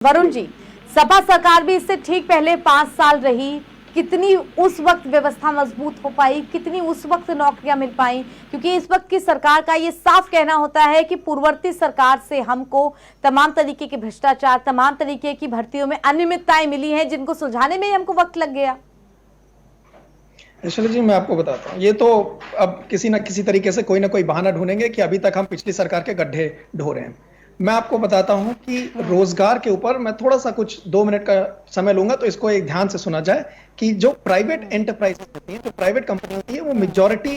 वरुण जी, सपा सरकार भी इससे ठीक पहले 5 साल रही। कितनी उस वक्त व्यवस्था मजबूत हो पाई, कितनी उस वक्त नौकरियां मिल पाई? क्योंकि इस वक्त की सरकार का ये साफ कहना होता है कि पूर्ववर्ती सरकार से हमको तमाम तरीके के भ्रष्टाचार, तमाम तरीके की भर्तियों में अनियमितताएं मिली हैं, जिनको सुलझाने में ही हमको वक्त लग गया। ऐश्वर्या जी, मैं आपको बताता हूँ, ये तो अब किसी ना किसी तरीके से कोई ना कोई बहाना ढूंढेंगे कि अभी तक हम पिछली सरकार के गड्ढे ढो रहे हैं। मैं आपको बताता हूं कि रोजगार के ऊपर मैं थोड़ा सा कुछ 2 मिनट का समय लूंगा, तो इसको एक ध्यान से सुना जाए कि जो प्राइवेट एंटरप्राइजेस होती हैं, जो प्राइवेट कंपनी होती है, वो मेजॉरिटी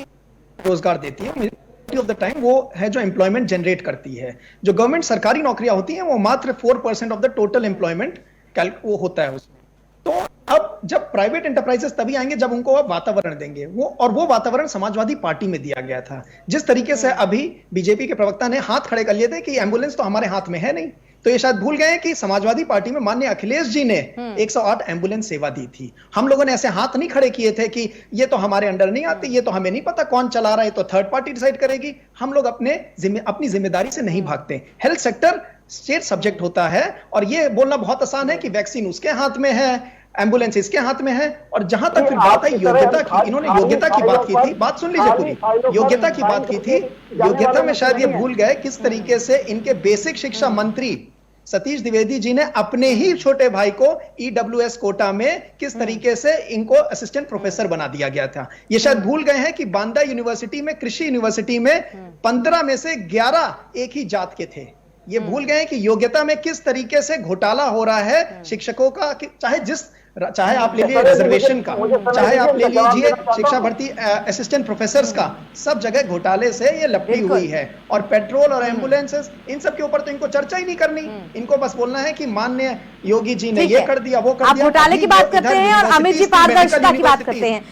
रोजगार देती है। मेजॉरिटी ऑफ द टाइम वो है जो एम्प्लॉयमेंट जनरेट करती है। जो गवर्नमेंट सरकारी नौकरियां होती हैं, वो मात्र 4% ऑफ द टोटल एम्प्लॉयमेंट वो होता है उसमें। तो अब जब प्राइवेट एंटरप्राइजेस तभी आएंगे जब उनको आप वातावरण देंगे, वो वातावरण समाजवादी पार्टी में दिया गया था। जिस तरीके से अभी बीजेपी के प्रवक्ता ने हाथ खड़े कर लिए थे कि एम्बुलेंस तो हमारे हाथ में है नहीं, तो ये शायद भूल गए कि समाजवादी पार्टी में माननीय अखिलेश जी ने 108 एम्बुलेंस सेवा दी थी। हम लोगों ने ऐसे हाथ नहीं खड़े किए थे कि ये तो हमारे अंडर नहीं आती, ये तो हमें नहीं पता कौन चला रहा है, तो थर्ड पार्टी डिसाइड करेगी। हम लोग अपनी जिम्मेदारी से नहीं भागते। हेल्थ सेक्टर स्टेट सब्जेक्ट होता है, और ये बोलना बहुत आसान है कि वैक्सीन उसके हाथ में है, एम्बुलेंस इसके हाथ में है। और जहां तक फिर बात है योग्यता की, इन्होंने योग्यता की बात की थी, बात सुन लीजिए पूरी, योग्यता की बात की थी। योग्यता में शायद ये भूल गए किस तरीके से इनके बेसिक शिक्षा मंत्री सतीश द्विवेदी जी ने अपने ही छोटे भाई को ईडब्ल्यूएस कोटा में किस तरीके से इनको असिस्टेंट प्रोफेसर बना दिया गया था। ये शायद भूल गए हैं कि बांदा यूनिवर्सिटी में, कृषि यूनिवर्सिटी में 15 में से 11 एक ही जात के थे। ये भूल गए कि योग्यता में किस तरीके से घोटाला हो रहा है शिक्षकों का, चाहे आप ले लीजिए रिजर्वेशन का, चाहे आप ले लीजिए शिक्षा भर्ती असिस्टेंट प्रोफेसर्स का, सब जगह घोटाले से ये लपटी हुई है। और पेट्रोल और एम्बुलेंसेस, इन सब के ऊपर तो इनको चर्चा ही नहीं करनी। इनको बस बोलना है कि माननीय योगी जी ने ये कर दिया, वो कर दिया। घोटाले की बात करते हैं और अमित जी पारदर्शिता की बात करते हैं।